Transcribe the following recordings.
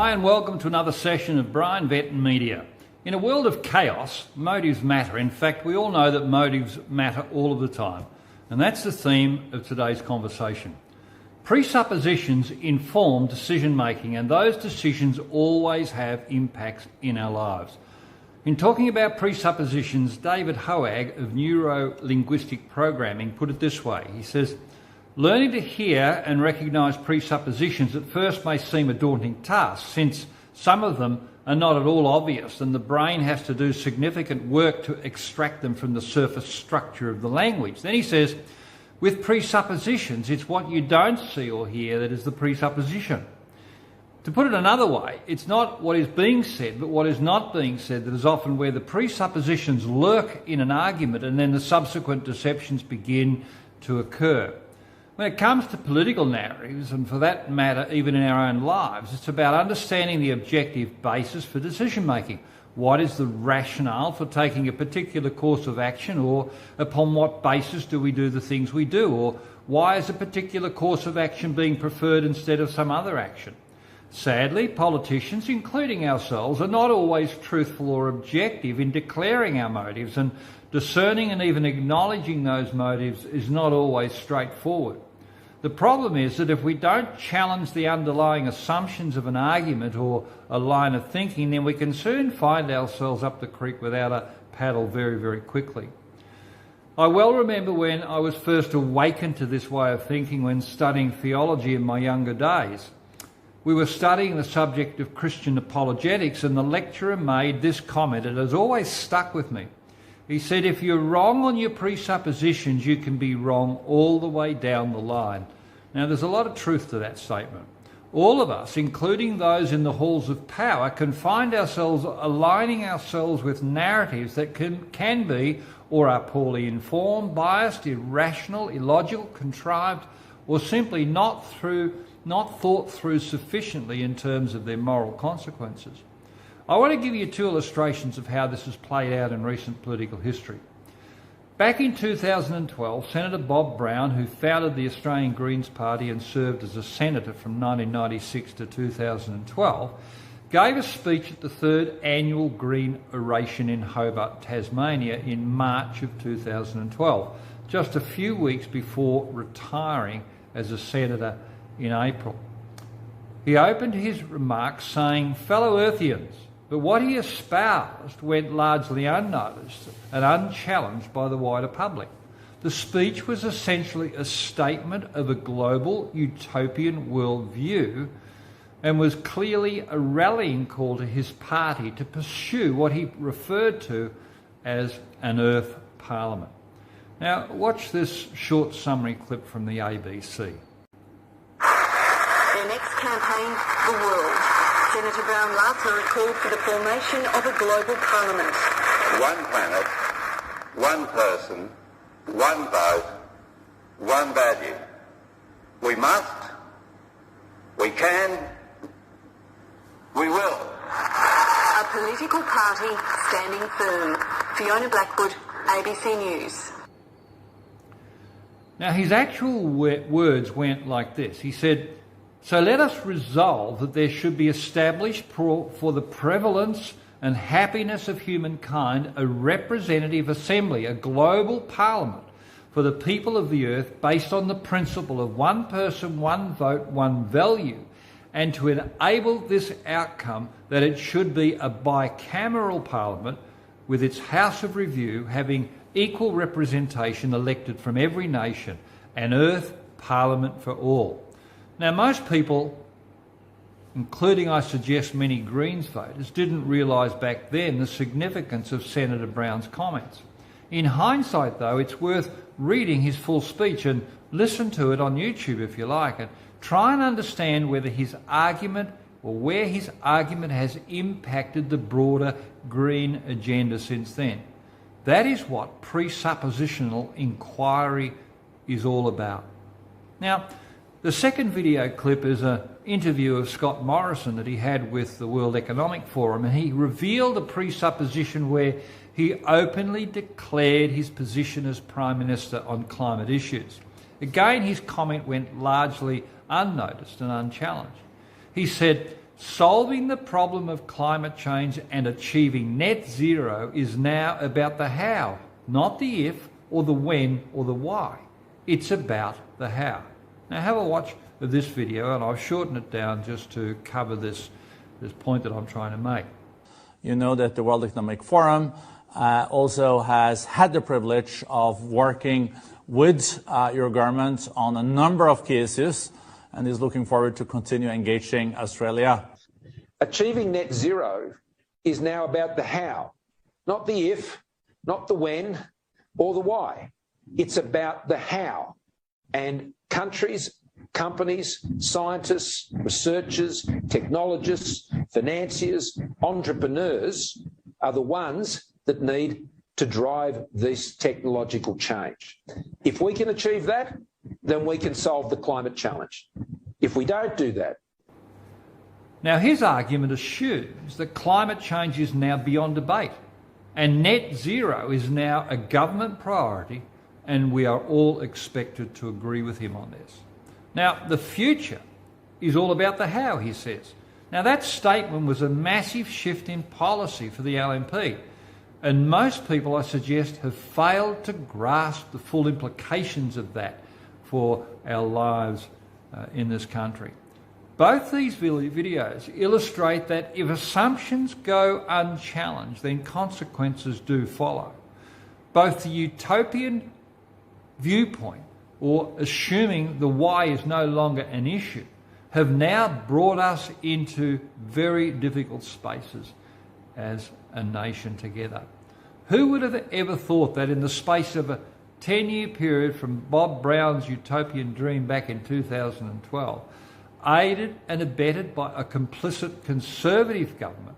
Hi and welcome to another session of Brian Vett Media. In a world of chaos, motives matter. In fact, we all know that motives matter all of the time. And that's the theme of today's conversation. Presuppositions inform decision making, and those decisions always have impacts in our lives. In talking about presuppositions, David Hoag of Neuro-Linguistic Programming put it this way. He says, learning to hear and recognise presuppositions at first may seem a daunting task, since some of them are not at all obvious and the brain has to do significant work to extract them from the surface structure of the language. Then he says, with presuppositions, it's what you don't see or hear that is the presupposition. To put it another way, it's not what is being said, but what is not being said that is often where the presuppositions lurk in an argument and then the subsequent deceptions begin to occur. When it comes to political narratives, and for that matter even in our own lives, it's about understanding the objective basis for decision making. What is the rationale for taking a particular course of action, or upon what basis do we do the things we do, or why is a particular course of action being preferred instead of some other action? Sadly, politicians, including ourselves, are not always truthful or objective in declaring our motives, and discerning and even acknowledging those motives is not always straightforward. The problem is that if we don't challenge the underlying assumptions of an argument or a line of thinking, then we can soon find ourselves up the creek without a paddle very, very quickly. I well remember when I was first awakened to this way of thinking when studying theology in my younger days. We were studying the subject of Christian apologetics, and the lecturer made this comment. It has always stuck with me. He said, if you're wrong on your presuppositions, you can be wrong all the way down the line. Now, there's a lot of truth to that statement. All of us, including those in the halls of power, can find ourselves aligning ourselves with narratives that can be or are poorly informed, biased, irrational, illogical, contrived, or simply not thought through sufficiently in terms of their moral consequences. I want to give you two illustrations of how this has played out in recent political history. Back in 2012, Senator Bob Brown, who founded the Australian Greens Party and served as a senator from 1996 to 2012, gave a speech at the third annual Green Oration in Hobart, Tasmania in March of 2012, just a few weeks before retiring as a senator in April. He opened his remarks saying, fellow Earthians, but what he espoused went largely unnoticed and unchallenged by the wider public. The speech was essentially a statement of a global utopian worldview and was clearly a rallying call to his party to pursue what he referred to as an Earth Parliament. Now, watch this short summary clip from the ABC. Their next campaign, the world. Senator Brown last night called for the formation of a global parliament. One planet, one person, one vote, one value. We must, we can, we will. A political party standing firm. Fiona Blackwood, ABC News. Now, his actual words went like this. He said, so let us resolve that there should be established for the prevalence and happiness of humankind a representative assembly, a global parliament for the people of the earth based on the principle of one person, one vote, one value, and to enable this outcome that it should be a bicameral parliament with its House of Review having equal representation elected from every nation, an earth parliament for all. Now, most people, including I suggest many Greens voters, didn't realise back then the significance of Senator Brown's comments. In hindsight, though, it's worth reading his full speech and listen to it on YouTube if you like, and try and understand whether his argument or where his argument has impacted the broader Green agenda since then. That is what presuppositional inquiry is all about. Now, the second video clip is an interview of Scott Morrison that he had with the World Economic Forum, and he revealed a presupposition where he openly declared his position as Prime Minister on climate issues. Again, his comment went largely unnoticed and unchallenged. He said, Solving the problem of climate change and achieving net zero is now about the how, not the if or the when or the why. It's about the how. Now have a watch of this video, and I've shortened it down just to cover this point that I'm trying to make. You know that the World Economic Forum also has had the privilege of working with your government on a number of cases and is looking forward to continue engaging Australia. Achieving net zero is now about the how, not the if, not the when or the why. It's about the how. And countries, companies, scientists, researchers, technologists, financiers, entrepreneurs are the ones that need to drive this technological change. If we can achieve that, then we can solve the climate challenge. If we don't do that... Now his argument assumes that climate change is now beyond debate and net zero is now a government priority, and we are all expected to agree with him on this. Now, the future is all about the how, he says. Now, that statement was a massive shift in policy for the LNP, and most people, I suggest, have failed to grasp the full implications of that for our lives in this country. Both these videos illustrate that if assumptions go unchallenged, then consequences do follow. Both the utopian viewpoint, or assuming the why is no longer an issue, have now brought us into very difficult spaces as a nation together. Who would have ever thought that in the space of a 10-year period from Bob Brown's utopian dream back in 2012, aided and abetted by a complicit Conservative government,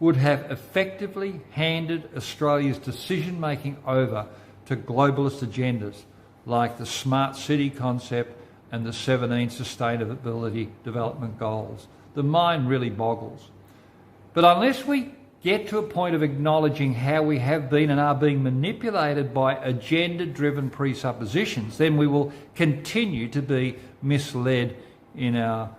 would have effectively handed Australia's decision-making over to globalist agendas like the Smart City concept and the 17 Sustainability Development Goals. The mind really boggles. But unless we get to a point of acknowledging how we have been and are being manipulated by agenda-driven presuppositions, then we will continue to be misled in our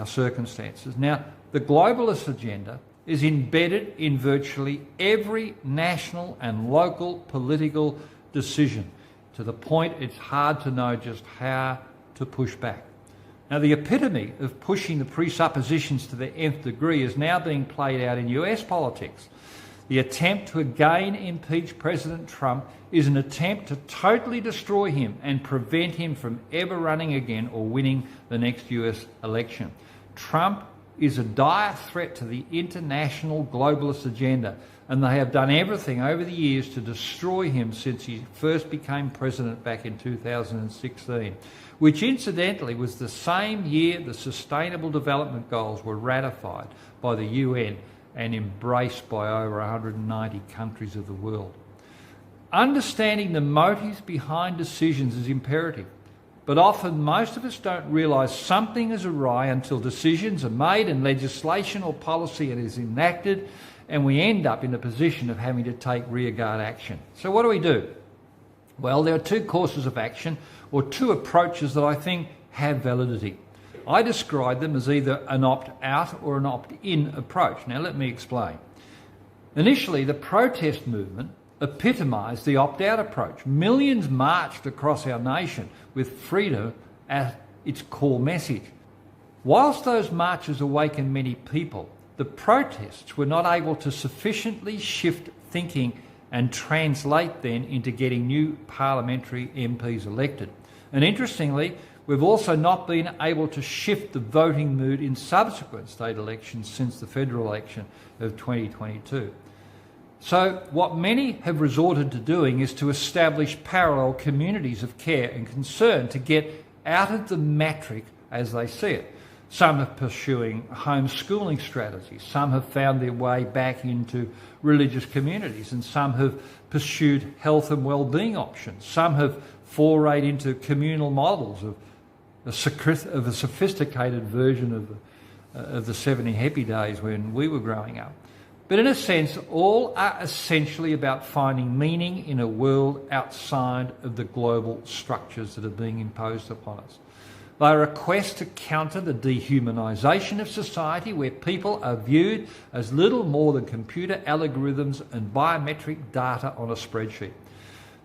circumstances. Now, the globalist agenda is embedded in virtually every national and local political decision, to the point it's hard to know just how to push back. Now, the epitome of pushing the presuppositions to the nth degree is now being played out in US politics. The attempt to again impeach President Trump is an attempt to totally destroy him and prevent him from ever running again or winning the next US election. Trump is a dire threat to the international globalist agenda, and they have done everything over the years to destroy him since he first became president back in 2016, which incidentally was the same year the Sustainable Development Goals were ratified by the UN and embraced by over 190 countries of the world. Understanding the motives behind decisions is imperative, but often most of us don't realise something is awry until decisions are made and legislation or policy is enacted, and we end up in a position of having to take rearguard action. So what do? Well, there are two courses of action, or two approaches that I think have validity. I describe them as either an opt-out or an opt-in approach. Now, let me explain. Initially, the protest movement epitomised the opt-out approach. Millions marched across our nation with freedom as its core message. Whilst those marches awakened many people, the protests were not able to sufficiently shift thinking and translate then into getting new parliamentary MPs elected. And interestingly, we've also not been able to shift the voting mood in subsequent state elections since the federal election of 2022. So what many have resorted to doing is to establish parallel communities of care and concern to get out of the matrix as they see it. Some are pursuing homeschooling strategies, some have found their way back into religious communities, and some have pursued health and well-being options. Some have forayed into communal models of a sophisticated version of the 70 happy days when we were growing up. But in a sense, all are essentially about finding meaning in a world outside of the global structures that are being imposed upon us. They are a quest to counter the dehumanisation of society, where people are viewed as little more than computer algorithms and biometric data on a spreadsheet.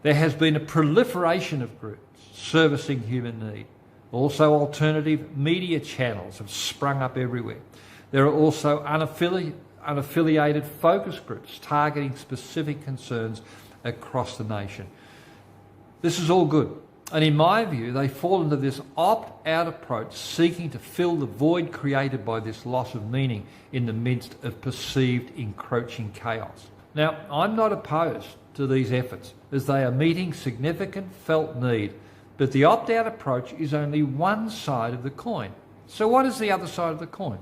There has been a proliferation of groups servicing human need. Also, alternative media channels have sprung up everywhere. There are also unaffiliated focus groups targeting specific concerns across the nation. This is all good. And in my view, they fall into this opt-out approach, seeking to fill the void created by this loss of meaning in the midst of perceived encroaching chaos. Now, I'm not opposed to these efforts, as they are meeting significant felt need, but the opt-out approach is only one side of the coin. So what is the other side of the coin?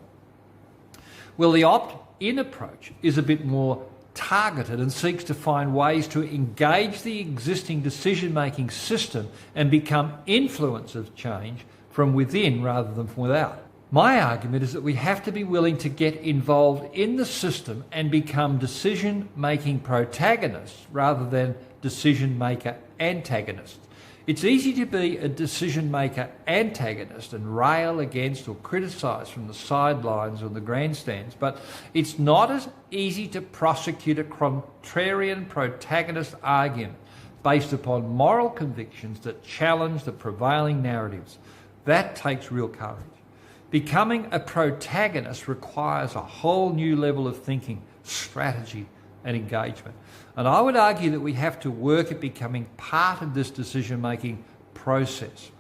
Well, the opt-in approach is a bit more targeted and seeks to find ways to engage the existing decision-making system and become influencers of change from within rather than from without. My argument is that we have to be willing to get involved in the system and become decision-making protagonists rather than decision-maker antagonists. It's easy to be a decision-maker antagonist and rail against or criticise from the sidelines or the grandstands, but it's not as easy to prosecute a contrarian protagonist argument based upon moral convictions that challenge the prevailing narratives. That takes real courage. Becoming a protagonist requires a whole new level of thinking, strategy and engagement. And I would argue that we have to work at becoming part of this decision-making process.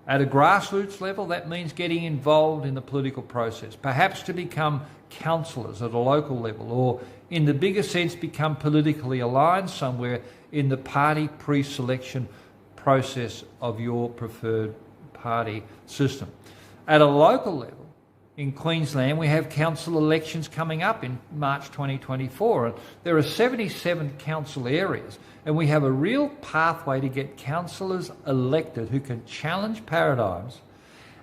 At a grassroots level, that means getting involved in the political process, perhaps to become councillors at a local level, or in the bigger sense, become politically aligned somewhere in the party pre-selection process of your preferred party system. At a local level, in Queensland, we have council elections coming up in March 2024. And there are 77 council areas, and we have a real pathway to get councillors elected who can challenge paradigms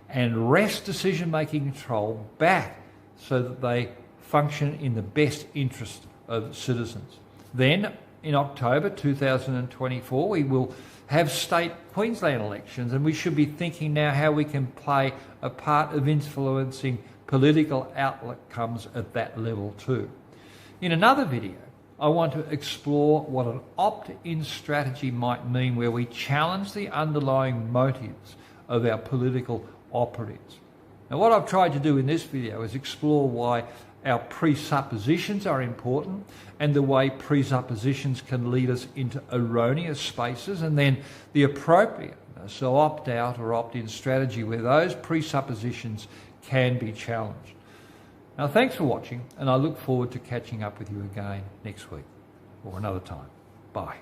and wrest decision-making control back so that they function in the best interest of citizens. Then, in October 2024, we will have state Queensland elections, and we should be thinking now how we can play a part of influencing political outcomes at that level too. In another video, I want to explore what an opt-in strategy might mean, where we challenge the underlying motives of our political operatives. Now, what I've tried to do in this video is explore why our presuppositions are important and the way presuppositions can lead us into erroneous spaces, and then the appropriateness of opt-out or opt-in strategy where those presuppositions can be challenged. Now, thanks for watching, and I look forward to catching up with you again next week or another time. Bye.